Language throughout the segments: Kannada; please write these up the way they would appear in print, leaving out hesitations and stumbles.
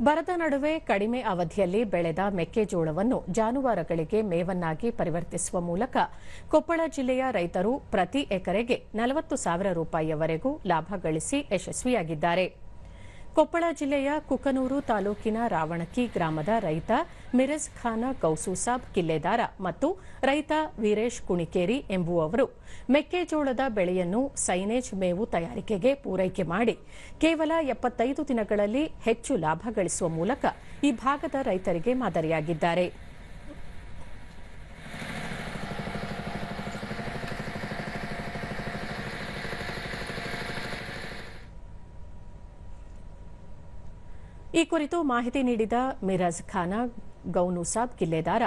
ಬರದ ನಡುವೆ ಕಡಿಮೆ ಅವಧಿಯಲ್ಲಿ ಬೆಳೆದ ಮೆಕ್ಕೆಜೋಳವನ್ನು ಜಾನುವಾರುಗಳಿಗೆ ಮೇವನ್ನಾಗಿ ಪರಿವರ್ತಿಸುವ ಮೂಲಕ ಕೊಪ್ಪಳ ಜಿಲ್ಲೆಯ ರೈತರು ಪ್ರತಿ ಎಕರೆಗೆ 40,000 ರೂಪಾಯಿಯವರೆಗೂ ಲಾಭ ಗಳಿಸಿ ಯಶಸ್ವಿಯಾಗಿದ್ದಾರೆ. ಕೊಪ್ಪಳ ಜಿಲ್ಲೆಯ ಕುಕನೂರು ತಾಲೂಕಿನ ರಾವಣಕಿ ಗ್ರಾಮದ ರೈತ ಮಿರಜ್ ಖಾನ ಗೌಸೂಸಾಬ್ ಕಿಲ್ಲೆದಾರ ಮತ್ತು ರೈತ ವೀರೇಶ್ ಕುಣಿಕೇರಿ ಎಂಬುವವರು ಮೆಕ್ಕೆಜೋಳದ ಬೆಳೆಯನ್ನು ಸೈನೇಜ್ ಮೇವು ತಯಾರಿಕೆಗೆ ಪೂರೈಕೆ ಮಾಡಿ ಕೇವಲ 75 ದಿನಗಳಲ್ಲಿ ಹೆಚ್ಚು ಲಾಭ ಗಳಿಸುವ ಮೂಲಕ ಈ ಭಾಗದ ರೈತರಿಗೆ ಮಾದರಿಯಾಗಿದ್ದಾರೆ. ಈ ಕುರಿತು ಮಾಹಿತಿ ನೀಡಿದ ಮಿರಜ್ ಖಾನ ಗೌನೂಸಾಬ್ ಕಿಲ್ಲೆದಾರ,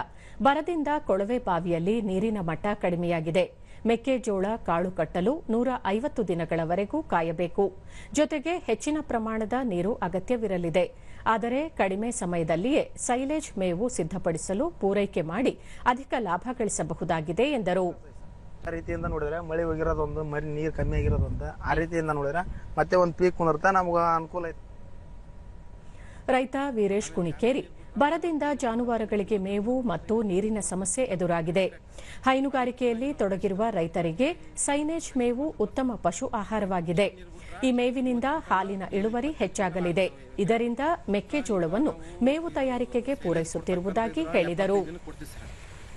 ಬರದಿಂದ ಕೊಳವೆ ಬಾವಿಯಲ್ಲಿ ನೀರಿನ ಮಟ್ಟ ಕಡಿಮೆಯಾಗಿದೆ. ಮೆಕ್ಕೆಜೋಳ ಕಾಳು ಕಟ್ಟಲು 150 ದಿನಗಳವರೆಗೂ ಕಾಯಬೇಕು. ಜೊತೆಗೆ ಹೆಚ್ಚಿನ ಪ್ರಮಾಣದ ನೀರು ಅಗತ್ಯವಿರಲಿದೆ. ಆದರೆ ಕಡಿಮೆ ಸಮಯದಲ್ಲಿಯೇ ಸೈಲೇಜ್ ಮೇವು ಸಿದ್ಧಪಡಿಸಲು ಪೂರೈಕೆ ಮಾಡಿ ಅಧಿಕ ಲಾಭ ಗಳಿಸಬಹುದಾಗಿದೆ ಎಂದರು. ಆ ರೀತಿಯಿಂದ ನೋಡಿದ್ರೆ ಮಳೆ ಹೋಗಿರೋದೊಂದು, ನೀರು ಕಮ್ಮಿ ಆಗಿರೋದೊಂದು, ಆ ರೀತಿಯಿಂದ ನೋಡಿದ್ರೆ ಮತ್ತೆ ಒಂದು ಪೀಕ್ ಕುಂದಿರ್ತಾ ನಮ್ಗೆ ಅನುಕೂಲ ಐತೆ. ರೈತ ವೀರೇಶ್ ಕುಣಿಕೇರಿ, ಬರದಿಂದ ಜಾನುವಾರುಗಳಿಗೆ ಮೇವು ಮತ್ತು ನೀರಿನ ಸಮಸ್ಯೆ ಎದುರಾಗಿದೆ. ಹೈನುಗಾರಿಕೆಯಲ್ಲಿ ತೊಡಗಿರುವ ರೈತರಿಗೆ ಸೈನೇಜ್ ಮೇವು ಉತ್ತಮ ಪಶು ಆಹಾರವಾಗಿದೆ. ಈ ಮೇವಿನಿಂದ ಹಾಲಿನ ಇಳುವರಿ ಹೆಚ್ಚಾಗಲಿದೆ. ಇದರಿಂದ ಮೆಕ್ಕೆಜೋಳವನ್ನು ಮೇವು ತಯಾರಿಕೆಗೆ ಪೂರೈಸುತ್ತಿರುವುದಾಗಿ ಹೇಳಿದರು.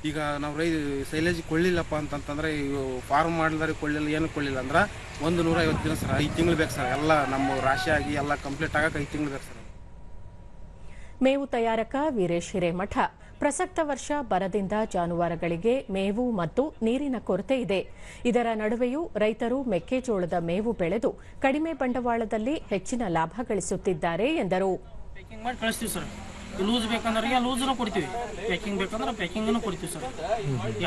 ಈಗ ನಾವು ಸೈಲೇಜ್ ಕೊಳ್ಳಿಲ್ಲಪ್ಪ ಅಂತಂದ್ರೆ ಫಾರ್ಮ್ ಮಾಡಿದ್ರೆ ಕೊಳ್ಳಿಲ್ಲ, ಏನು ಕೊಳ್ಳಿಲ್ಲ ಅಂದ್ರೆ 150 ದಿನ ಸರ್, 5 ತಿಂಗಳು ಬೇಕು ಸರ್. ಎಲ್ಲ ನಮ್ಮ ರಾಶಿಯಾಗಿ ಎಲ್ಲ ಕಂಪ್ಲೀಟ್ ಆಗಕ್ಕೆ 5 ತಿಂಗಳು ಬೇಕು ಸರ್. ಮೇವು ತಯಾರಕ ವೀರೇಶ್ ಹಿರೇಮಠ, ಪ್ರಸಕ್ತ ವರ್ಷ ಬರದಿಂದ ಜಾನುವಾರುಗಳಿಗೆ ಮೇವು ಮತ್ತು ನೀರಿನ ಕೊರತೆ ಇದೆ. ಇದರ ನಡುವೆಯೂ ರೈತರು ಮೆಕ್ಕೆಜೋಳದ ಮೇವು ಬೆಳೆದು ಕಡಿಮೆ ಬಂಡವಾಳದಲ್ಲಿ ಹೆಚ್ಚಿನ ಲಾಭ ಗಳಿಸುತ್ತಿದ್ದಾರೆ ಎಂದರು. ಪ್ಯಾಕಿಂಗ್ ಮಾಡಿ ಕಳಿಸ್ತೀವಿ ಸರ್. ಲೂಸ್ ಬೇಕಂದ್ರೆ ಲೂಸ್ನು ಕೊಡ್ತೀವಿ, ಪ್ಯಾಕಿಂಗ್ ಬೇಕಂದ್ರೆ ಪ್ಯಾಕಿಂಗ್ನು ಕೊಡ್ತೀವಿ ಸರ್.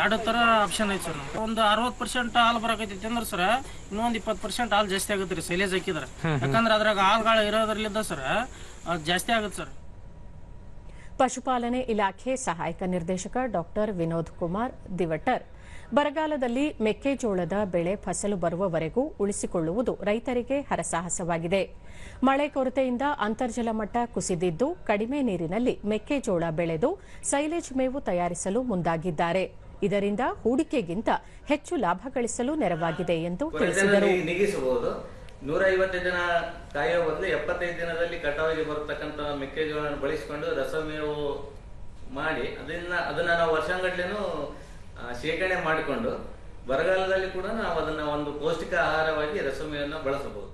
ಎರಡು ಥರ ಆಪ್ಷನ್ ಐತೆ ಸರ್. ಒಂದು 60% ಹಾಲು ಬರಕೈತಿ ಅಂದ್ರೆ ಸರ್, ಇನ್ನೊಂದು 20% ಹಾಲು ಜಾಸ್ತಿ ಆಗುತ್ತೆ ರೀ ಸೈಲೇಜ್ ಹಾಕಿದ್ರೆ. ಯಾಕಂದ್ರೆ ಅದ್ರಾಗ ಹಾಲುಗಳು ಇರೋದ್ರಲ್ಲಿದ್ದ ಸರ್ ಅದು ಜಾಸ್ತಿ ಆಗುತ್ತೆ ಸರ್. ಪಶುಪಾಲನೆ ಇಲಾಖೆ ಸಹಾಯಕ ನಿರ್ದೇಶಕ ಡಾಕ್ಟರ್ ವಿನೋದ್ ಕುಮಾರ್ ದಿವಟರ್, ಬರಗಾಲದಲ್ಲಿ ಮೆಕ್ಕೆಜೋಳದ ಬೆಳೆ ಫಸಲು ಬರುವವರೆಗೂ ಉಳಿಸಿಕೊಳ್ಳುವುದು ರೈತರಿಗೆ ಹರಸಾಹಸವಾಗಿದೆ. ಮಳೆ ಕೊರತೆಯಿಂದ ಅಂತರ್ಜಲ ಮಟ್ಟ ಕುಸಿದಿದ್ದು ಕಡಿಮೆ ನೀರಿನಲ್ಲಿ ಮೆಕ್ಕೆಜೋಳ ಬೆಳೆದು ಸೈಲೇಜ್ ಮೇವು ತಯಾರಿಸಲು ಮುಂದಾಗಿದ್ದಾರೆ. ಇದರಿಂದ ಹೂಡಿಕೆಗಿಂತ ಹೆಚ್ಚು ಲಾಭ ಗಳಿಸಲು ನೆರವಾಗಿದೆ ಎಂದು ತಿಳಿಸಿದರು. 150 ದಿನ ಕಾಯುವ ಬದಲು 75 ದಿನದಲ್ಲಿ ಕಟಾವಿಗೆ ಬರತಕ್ಕಂಥ ಮೆಕ್ಕೆಜೋಳವನ್ನು ಬಳಸಿಕೊಂಡು ರಸಮೇವು ಮಾಡಿ ಅದನ್ನ ನಾವು ವರ್ಷಾಂಗಟ್ಲೆನೂ ಶೇಖರಣೆ ಮಾಡಿಕೊಂಡು ಬರಗಾಲದಲ್ಲಿ ಕೂಡ ನಾವು ಅದನ್ನ ಒಂದು ಪೌಷ್ಟಿಕ ಆಹಾರವಾಗಿ ರಸಮೇವನ್ನು ಬಳಸಬಹುದು.